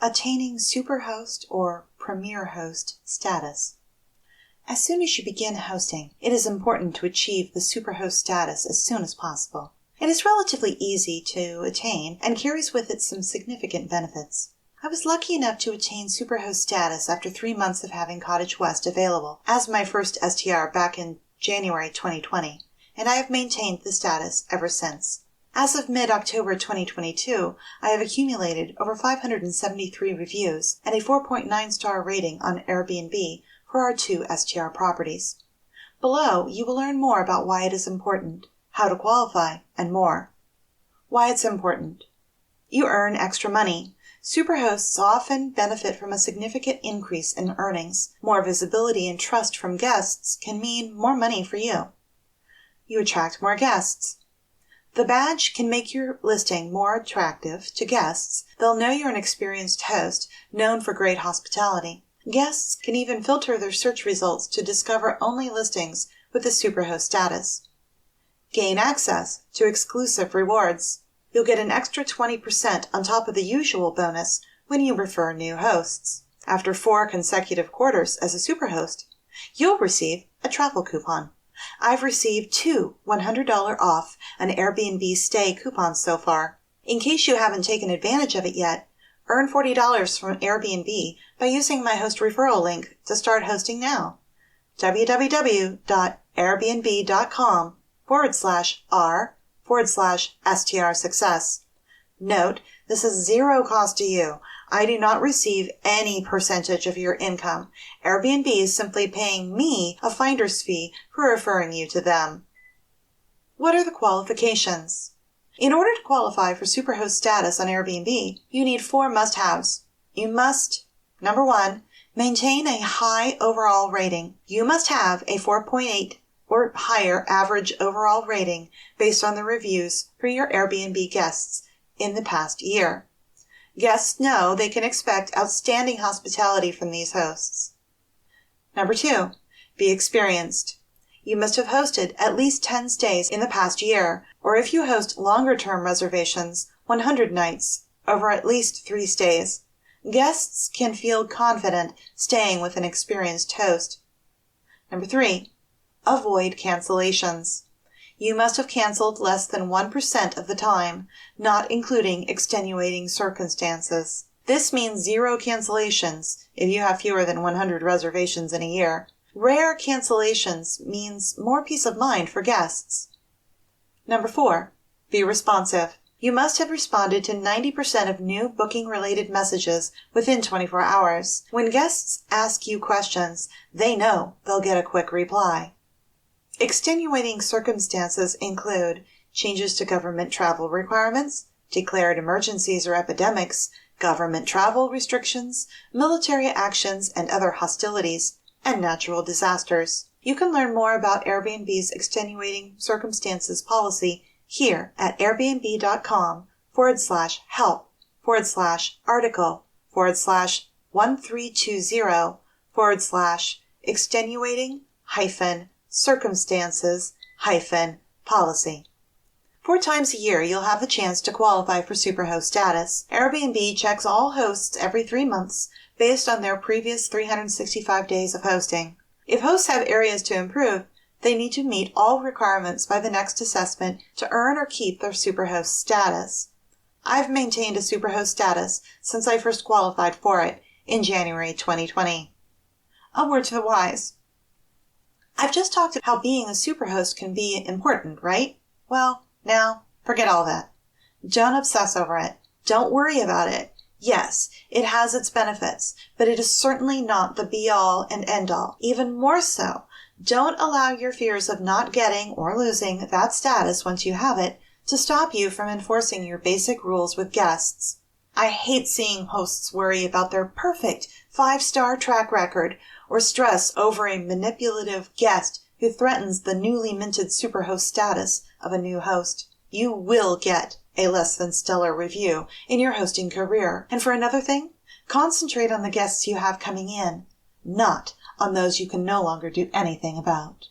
Attaining Superhost or Premier Host status. As soon as you begin hosting, it is important to achieve the Superhost status as soon as possible. It is relatively easy to attain and carries with it some significant benefits. I was lucky enough to attain Superhost status after 3 months of having Cottage West available as my first STR back in January 2020, and I have maintained the status ever since. As of mid-October 2022, I have accumulated over 573 reviews and a 4.9-star rating on Airbnb for our 2 STR properties. Below, you will learn more about why it is important, how to qualify, and more. Why it's important. You earn extra money. Superhosts often benefit from a significant increase in earnings. More visibility and trust from guests can mean more money for you. You attract more guests. The badge can make your listing more attractive to guests. They'll know you're an experienced host, known for great hospitality. Guests can even filter their search results to discover only listings with the Superhost status. Gain access to exclusive rewards. You'll get an extra 20% on top of the usual bonus when you refer new hosts. After 4 consecutive quarters as a Superhost, you'll receive a travel coupon. I've received 2 $100 off an Airbnb stay coupons so far. In case you haven't taken advantage of it yet, earn $40 from Airbnb by using my host referral link to start hosting now. www.airbnb.com/r/STR success. Note, this is zero cost to you. I do not receive any percentage of your income. Airbnb is simply paying me a finder's fee for referring you to them. What are the qualifications? In order to qualify for Superhost status on Airbnb, you need 4 must-haves. You must, number 1, maintain a high overall rating. You must have a 4.8 or higher average overall rating based on the reviews for your Airbnb guests in the past year. Guests know they can expect outstanding hospitality from these hosts. Number 2, be experienced. You must have hosted at least 10 stays in the past year, or if you host longer-term reservations, 100 nights over at least 3 stays. Guests can feel confident staying with an experienced host. Number 3, avoid cancellations. You must have canceled less than 1% of the time, not including extenuating circumstances. This means 0 cancellations if you have fewer than 100 reservations in a year. Rare cancellations means more peace of mind for guests. Number 4, be responsive. You must have responded to 90% of new booking-related messages within 24 hours. When guests ask you questions, they know they'll get a quick reply. Extenuating circumstances include changes to government travel requirements, declared emergencies or epidemics, government travel restrictions, military actions and other hostilities, and natural disasters. You can learn more about Airbnb's extenuating circumstances policy here at airbnb.com/article/1320/extenuating-circumstances-policy. 4 times a year, you'll have the chance to qualify for Superhost status. Airbnb checks all hosts every 3 months based on their previous 365 days of hosting. If hosts have areas to improve, they need to meet all requirements by the next assessment to earn or keep their Superhost status. I've maintained a Superhost status since I first qualified for it in January 2020. A word to the wise. I've just talked about how being a Superhost can be important, right? Well, now, forget all that. Don't obsess over it. Don't worry about it. Yes, it has its benefits, but it is certainly not the be-all and end-all. Even more so, don't allow your fears of not getting or losing that status once you have it to stop you from enforcing your basic rules with guests. I hate seeing hosts worry about their perfect 5-star track record or stress over a manipulative guest who threatens the newly minted Superhost status of a new host. You will get a less than stellar review in your hosting career. And for another thing, concentrate on the guests you have coming in, not on those you can no longer do anything about.